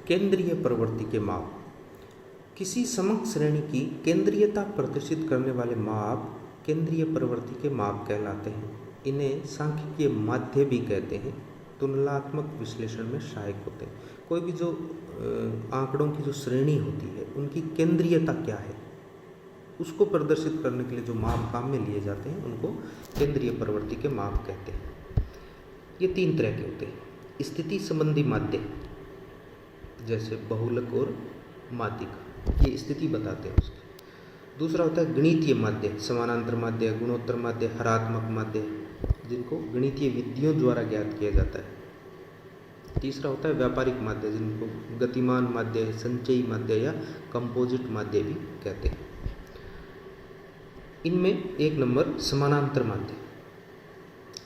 केंद्रीय प्रवृत्ति के माप। किसी समक श्रेणी की केंद्रीयता प्रदर्शित करने वाले माप केंद्रीय प्रवृत्ति के माप कहलाते हैं। इन्हें सांख्यिकीय माध्य भी कहते हैं। तुलनात्मक विश्लेषण में सहायक होते हैं। कोई भी जो आंकड़ों की जो श्रेणी होती है उनकी केंद्रीयता क्या है उसको प्रदर्शित करने के लिए जो माप काम में लिए जाते हैं उनको केंद्रीय प्रवृत्ति के माप कहते हैं। ये 3 तरह के होते हैं। स्थिति संबंधी माध्य जैसे बहुलक और माध्यिका, ये स्थिति बताते हैं उसकी। दूसरा होता है गणितीय माध्य, समानांतर माध्य, गुणोत्तर माध्य, हरात्मक माध्य, जिनको गणितीय विधियों द्वारा ज्ञात किया जाता है। तीसरा होता है व्यापारिक माध्य, जिनको गतिमान माध्य, संचयी माध्य या कंपोजिट माध्य भी कहते हैं। इनमें 1 नंबर समानांतर माध्य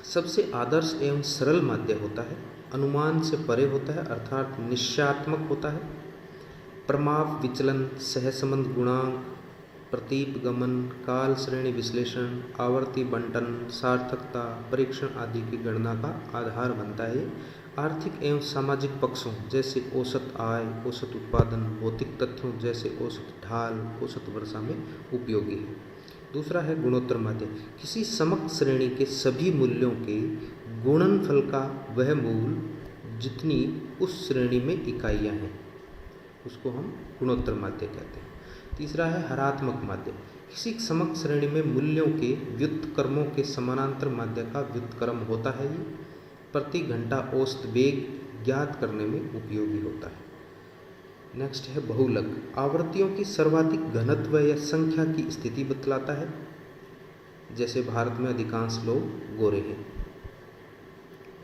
सबसे आदर्श एवं सरल माध्य होता है। अनुमान से परे होता है अर्थात निश्चयात्मक होता है। प्रमाप विचलन, सहसंबंध गुणांक, प्रतीप गमन, काल श्रेणी विश्लेषण, आवर्ती बंटन, सार्थकता, परीक्षण आदि की गणना का आधार बनता है। आर्थिक एवं सामाजिक पक्षों जैसे औसत आय, औसत उत्पादन, भौतिक तथ्यों जैसे औसत ढाल, औसत वर्षा में उपयोगी है। दूसरा है गुणोत्तर माध्य, किसी समक श्रेणी के सभी मूल्यों के गुणनफल का वह मूल जितनी उस श्रेणी में इकाइयाँ हैं उसको हम गुणोत्तर माध्य कहते हैं। तीसरा है हरात्मक माध्य, किसी समक श्रेणी में मूल्यों के व्युत्क्रमों के समानांतर माध्य का व्युत्क्रम होता है। ये प्रति घंटा औसत वेग ज्ञात करने में उपयोगी होता है। नेक्स्ट है बहुलक, आवृत्तियों की सर्वाधिक घनत्व या संख्या की स्थिति बतलाता है। जैसे भारत में अधिकांश लोग गोरे हैं।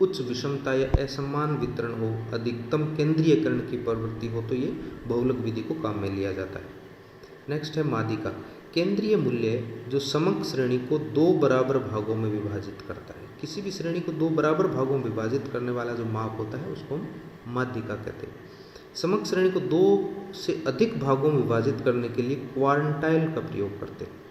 उच्च विषमता या असमान वितरण हो, अधिकतम केंद्रीयकरण की प्रवृत्ति हो तो ये बहुलक विधि को काम में लिया जाता है। नेक्स्ट है माध्यिका, केंद्रीय मूल्य जो समक श्रेणी को 2 बराबर भागों में विभाजित करता है। किसी भी श्रेणी को 2 बराबर भागों में विभाजित करने वाला जो माप होता है उसको हम माध्यिका कहते हैं। समक श्रेणी को 2 से अधिक भागों में विभाजित करने के लिए क्वार्टाइल का प्रयोग करते हैं।